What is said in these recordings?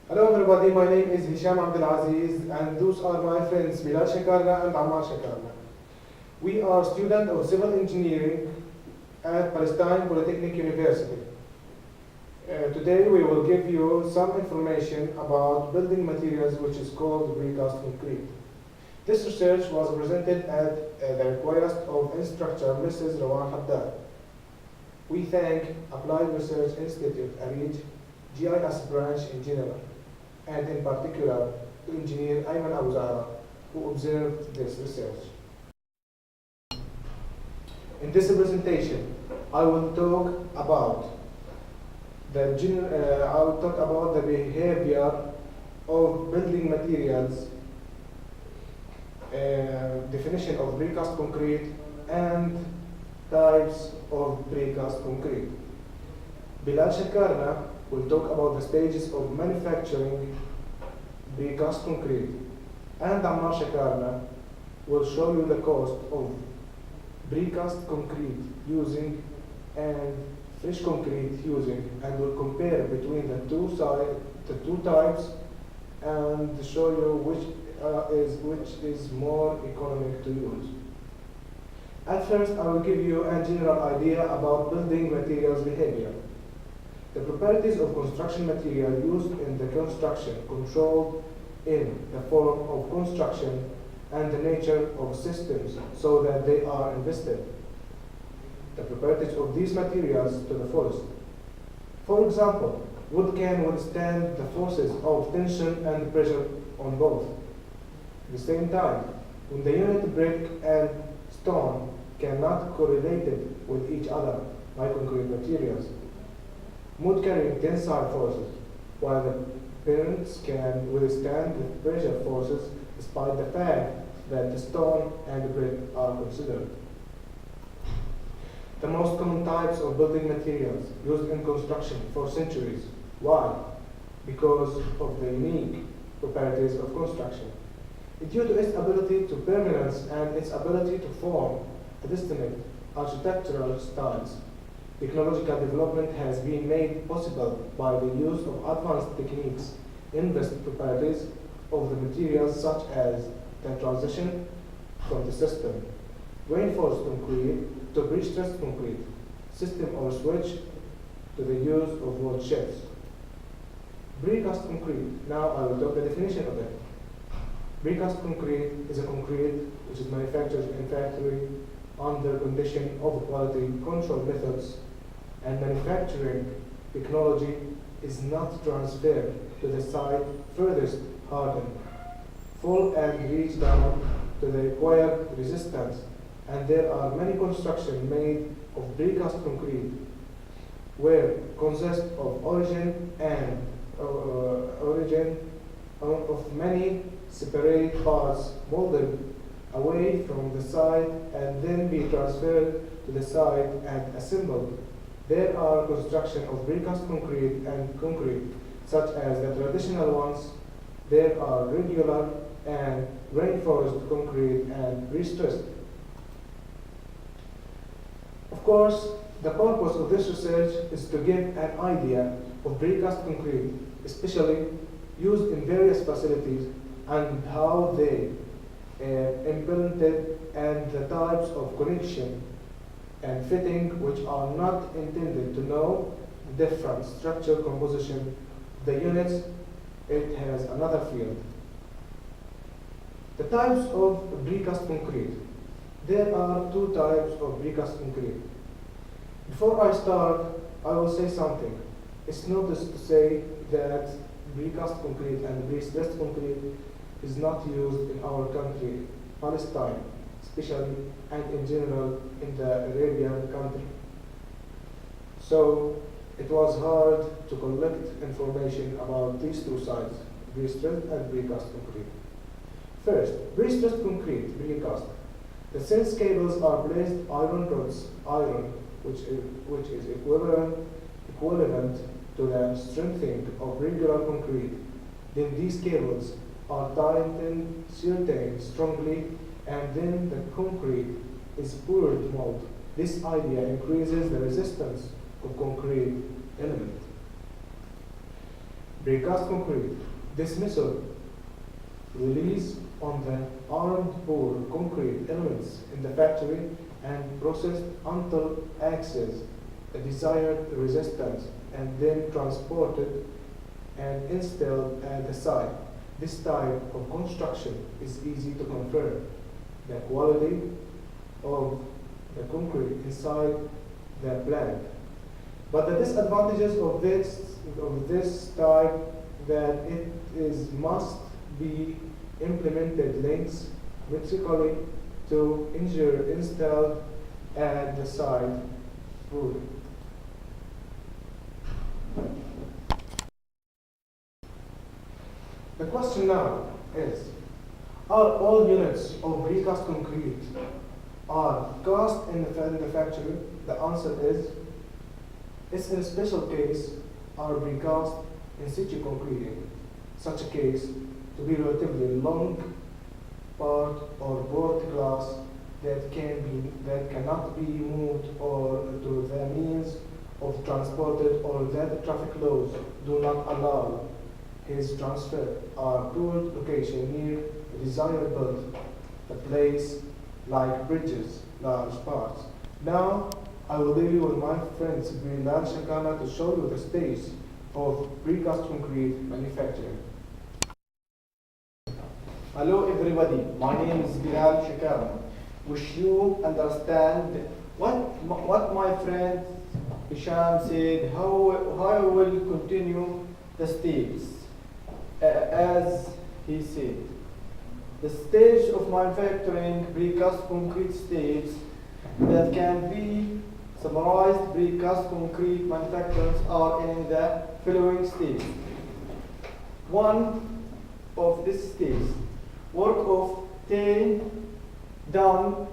Hello everybody, my name is Hisham Abdelaziz and those are my friends Bilal Shakarna and Ammar Shakarna. We are students of civil engineering at Palestine Polytechnic University. Today we will give you some information about building materials which is called precast concrete. This research was presented at the request of instructor Mrs. Rawan Haddad. We thank Applied Research Institute, ARIJ, GIS branch in general, and in particular to engineer Ayman Abu Zahra, who observed this research. In this presentation, I will talk about the behavior of building materials, definition of precast concrete, and types of precast concrete. Bilal Shakarna will talk about the stages of manufacturing precast concrete, and Ammar Shakarna will show you the cost of precast concrete using and fresh concrete using, and will compare between the two types, and show you which is more economic to use. At first, I will give you a general idea about building materials behavior. The properties of construction material used in the construction controlled in the form of construction and the nature of systems so that they are invested. The properties of these materials to the fullest. For example, wood can withstand the forces of tension and pressure on both. At the same time, when the unit brick and stone cannot correlate with each other like concrete materials. Wood carrying tensile forces, while the parents can withstand the pressure forces despite the fact that the stone and the brick are considered. The most common types of building materials used in construction for centuries. Why? Because of the unique properties of construction. Due to its ability to permanence and its ability to form a distinct architectural styles, technological development has been made possible by the use of advanced techniques in the properties of the materials, such as the transition from the system reinforced concrete to pre-stressed concrete system, or switch to the use of wood chips. Precast concrete. Now I will talk the definition of it. Precast concrete is a concrete which is manufactured in factory under condition of quality control methods, and manufacturing technology is not transferred to the site furthest hardened, fall and reach down to the required resistance, and there are many constructions made of precast concrete where consist of origin of many separate parts molded away from the site and then be transferred to the site and assembled. There are construction of precast concrete and concrete, such as the traditional ones. There are regular and reinforced concrete and pre-stressed. Of course, the purpose of this research is to give an idea of precast concrete, especially used in various facilities, and how they implemented, and the types of connection and fitting which are not intended to know the different structure composition of the units. It has another field. The types of precast concrete. There are two types of precast concrete. Before I start, I will say something. It's not just to say that precast concrete and pre-stressed concrete is not used in our country, Palestine, especially, and in general in the Arabian country. So it was hard to collect information about these two sides, pre-stressed and precast concrete. First, pre-stressed concrete, precast. The sense cables are placed iron rods, which is equivalent to the strengthening of regular concrete. Then these cables are tightened strongly, and then the concrete is poured mold. This idea increases the resistance of concrete element. Precast concrete. This method relies on the armed or concrete elements in the factory and processed until access a desired resistance and then transported and installed at the site. This type of construction is easy to confirm the quality of the concrete inside the plant. But the disadvantages of this type that it is must be implemented links vertically to ensure installed at the site fully. The question now is, are all units of precast concrete are cast in the factory? The answer is, it's in a special case are precast in situ concreting. Such a case to be relatively long part or board glass that cannot be moved or to the means of transported or that traffic laws do not allow his transfer are pooled location near a desired build, a place like bridges, large parts. Now I will leave you with my friend Bilal Shakana to show you the stage of precast concrete manufacturing. Hello everybody, my name is Bilal Shakana. Wish you understand what my friend Hisham said, how I will continue the steps. As he said, the stage of manufacturing precast concrete stage that can be summarized. Precast concrete manufacturers are in the following stage. One of this stage, work of tearing down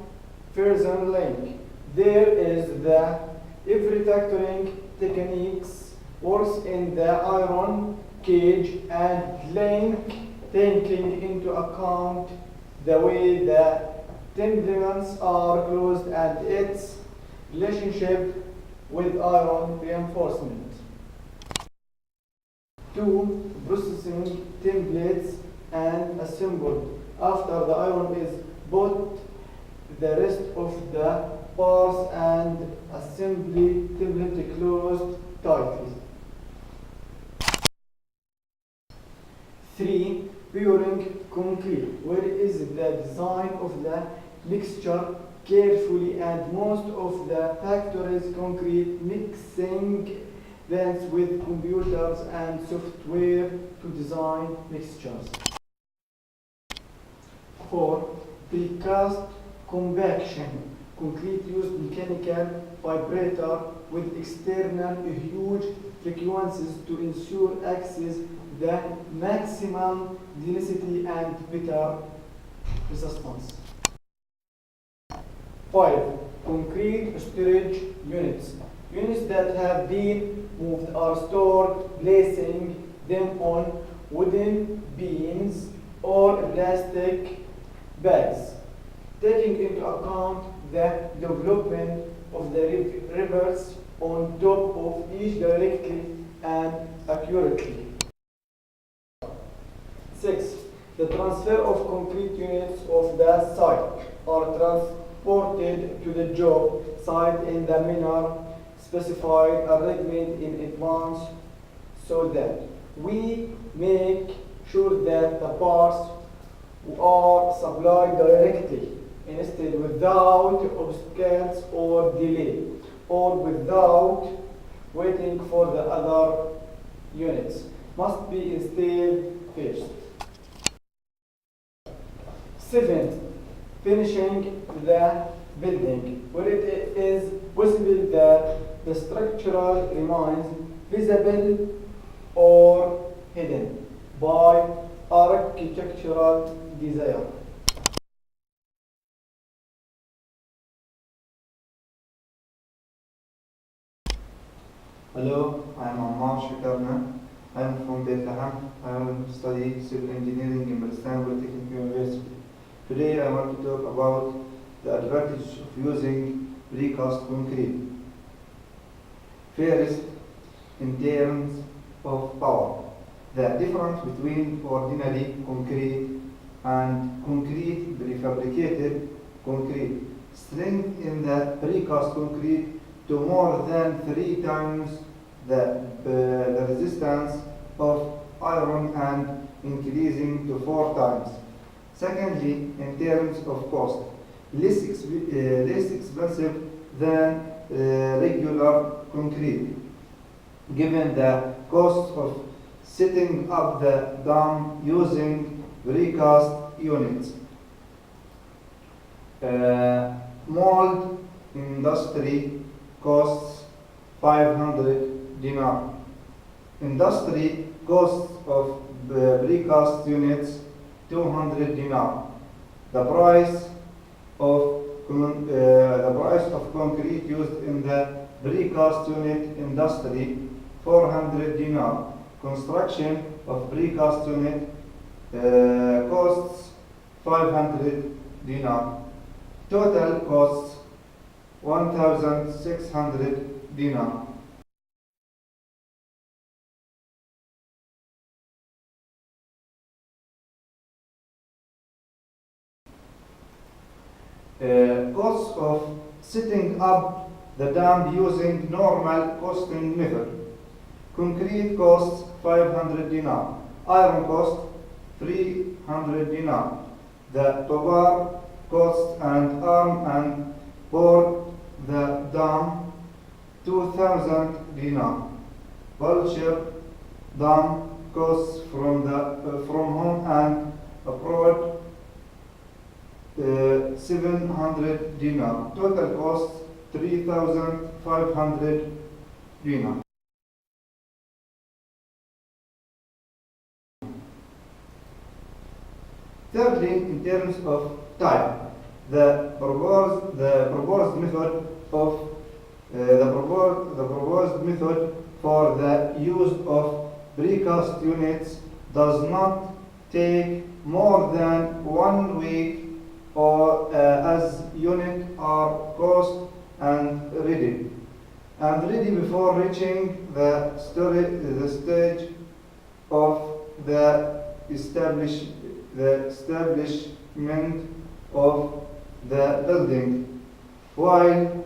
further link. There is the every factoring techniques works in the iron cage and link, taking into account the way the tendons are closed and its relationship with iron reinforcement. 2. Processing templates and assembled. After the iron is put, the rest of the parts and assembly template closed tightly. 3. Pouring concrete, where is the design of the mixture carefully, and most of the factories concrete mixing plants with computers and software to design mixtures. 4. Precast compaction, concrete used mechanical vibrator with external huge frequencies to ensure access the maximum density and better resistance. 5. Concrete storage units. Units that have been moved are stored, placing them on wooden beams or plastic bags, taking into account the development of the rivers on top of each directly and accurately. 6. The transfer of concrete units of the site are transported to the job site in the manner specified arrangement in advance, so that we make sure that the parts are supplied directly instead without obstacles or delay, or without waiting for the other units must be installed first. 7. Finishing the building, where it is possible that the structural remains visible or hidden by architectural desire. Hello, I am Ammar Shakarna. I am from Bethlehem. I am studying civil engineering in Istanbul Technical University. Today I want to talk about the advantage of using precast concrete. First, in terms of power. the difference between ordinary concrete and concrete prefabricated concrete. Strength in the precast concrete to more than 3 times the resistance of iron and increasing to 4 times. Secondly, in terms of cost, less expensive than regular concrete, given the cost of setting up the dam using precast units. Mold industry costs 500 dinar. Industry costs of precast units 200 dinar. The price of concrete used in the precast unit industry 400 dinar. Construction of precast unit costs 500 dinar. Total costs 1,600 dinar. Costs of setting up the dam using normal costing method. Concrete costs 500 dinar. Iron cost 300 dinar. The tobar cost and arm and board the dam 2,000 dinar. Vulture dam costs from home and abroad 700 dinar. Total cost 3,500 dinar. Thirdly, in terms of type, the proposed method for the use of precast units does not take more than 1 week, or as units are cast and ready before reaching the stage of the establishment of the building, while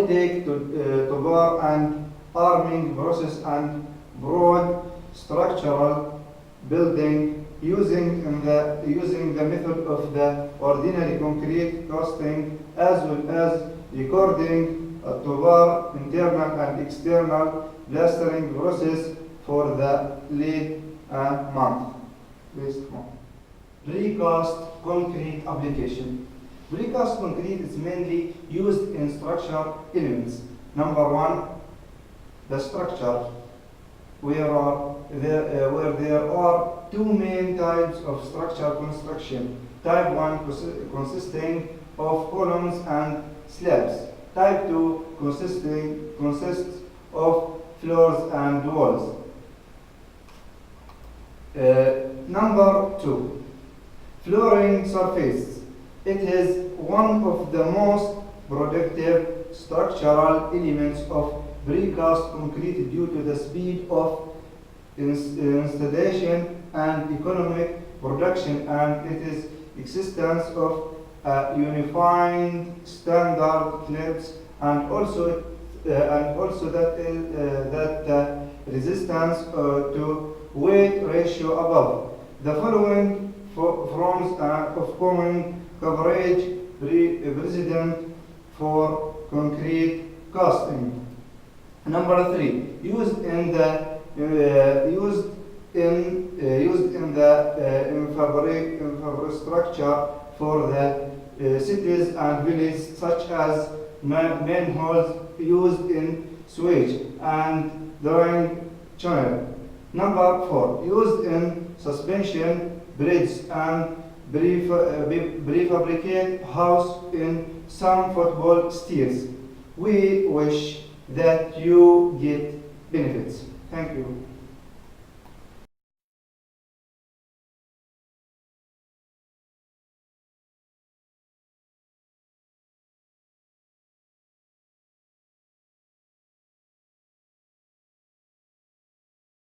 take to bar and arming process and broad structural building using the method of the ordinary concrete casting, as well as recording to bar internal and external plastering process for the lead month. Precast concrete application. Precast concrete is mainly used in structure elements. Number 1, the structure, where there are 2 main types of structural construction. Type 1 consisting of columns and slabs. Type 2 consists of floors and walls. Number 2, flooring surface. It is one of the most productive structural elements of precast concrete due to the speed of installation and economic production, and it is existence of unified standard clips, and also that resistance to weight ratio above. The following forms of common coverage precedent for concrete casting. Number 3, used in the infrastructure for the cities and villages, such as manholes used in sewage and drain channel. Number 4, used in suspension bridges and prefabricate house in some football stadiums. We wish that you get benefits. Thank you.